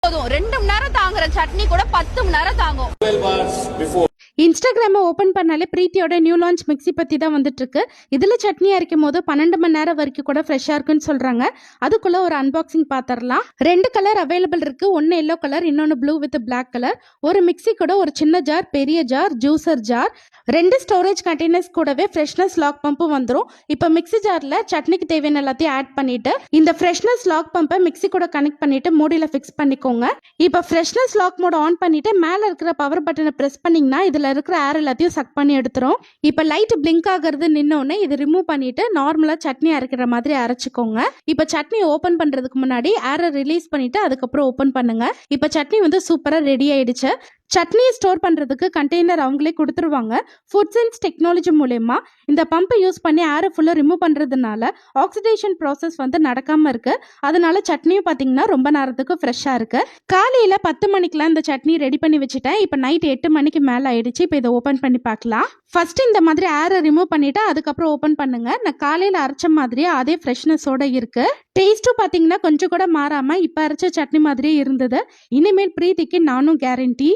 போதும் 2 மணி நேரம் தாங்குற சட்னி கூட 10 மணி நேரம் தாங்கும். இன்ஸ்டாகிராமை ஓப்பன் பண்ணாலே பிரீத்தியோட நியூ லான்ச் மிக்ஸி பற்றி தான் வந்துட்டு இருக்கு. இதில் சட்னி அரைக்கும் போது 12 மணி நேரம் வரைக்கும் கூட ஃப்ரெஷ்ஷாக இருக்குன்னு சொல்கிறாங்க. அதுக்குள்ளே ஒரு அன்பாக்சிங் பார்த்துடலாம். 2 கலர் அவைலபிள் இருக்குது. ஒன்று எல்லோ கலர், இன்னொன்று ப்ளூ வித் பிளாக் கலர். ஒரு மிக்ஸி கூட ஒரு சின்ன ஜார், பெரிய jar, juicer jar, 2 storage containers கூடவே ஃப்ரெஷ்னஸ் லாக் பம்பும் வந்துடும். இப்போ மிக்ஸி ஜாரில் சட்னிக்கு தேவையான எல்லாத்தையும் ஆட் பண்ணிட்டு இந்த ஃப்ரெஷ்னஸ் லாக் பம்பை மிக்ஸி கூட கனெக்ட் பண்ணிட்டு மூடியில் ஃபிக்ஸ் பண்ணிக்கோங்க. இப்போ ஃப்ரெஷ்னஸ் லாக் மோட் ஆன் பண்ணிட்டு மேலே இருக்கிற பவர் பட்டனை ப்ரெஸ் பண்ணிங்கன்னா இதில் இருக்கிற ஏர் எல்லாத்தையும் சக் பண்ணி எடுத்துரும். இப்போ லைட் பிளிங்க் ஆகிறது நின்னோடனே இதை ரிமூவ் பண்ணிட்டு நார்மலா சட்னி அரைக்கிற மாதிரி அரைச்சிக்கோங்க. இப்போ சட்னி ஓபன் பண்றதுக்கு முன்னாடி ஏரை ரிலீஸ் பண்ணிட்டு அதுக்கப்புறம் ஓபன் பண்ணுங்க. இப்போ சட்னி வந்து சூப்பரா ரெடி ஆயிடுச்சு. சட்னியை ஸ்டோர் பண்ணுறதுக்கு கண்டெய்னர் அவங்களே கொடுத்துருவாங்க. ஃபுட் சயின்ஸ் டெக்னாலஜி மூலயமா இந்த பம்பை யூஸ் பண்ணி ஏரை ஃபுல்லாக ரிமூவ் பண்ணுறதுனால ஆக்சிடேஷன் ப்ராசஸ் வந்து நடக்காமல் இருக்குது. அதனால சட்னியும் பார்த்தீங்கன்னா ரொம்ப நேரத்துக்கு ஃப்ரெஷ்ஷாக இருக்குது. காலையில் 10 மணிக்கெலாம் இந்த சட்னி ரெடி பண்ணி வச்சுட்டேன். இப்போ நைட் 8 மணிக்கு மேலே ஆயிடுச்சு. இப்போ இதை ஓப்பன் பண்ணி பார்க்கலாம். ஃபர்ஸ்ட் இந்த மாதிரி ஏரை ரிமூவ் பண்ணிவிட்டு அதுக்கப்புறம் ஓப்பன் பண்ணுங்க. நான் காலையில் அரைச்ச மாதிரியே அதே ஃப்ரெஷ்னஸோடு இருக்குது. டேஸ்ட்டும் பார்த்தீங்கன்னா கொஞ்சம் கூட மாறாமல் இப்போ அரைச்ச சட்னி மாதிரியே இருந்தது. இனிமேல் பிரீத்திக்கு நானும் கேரண்டி.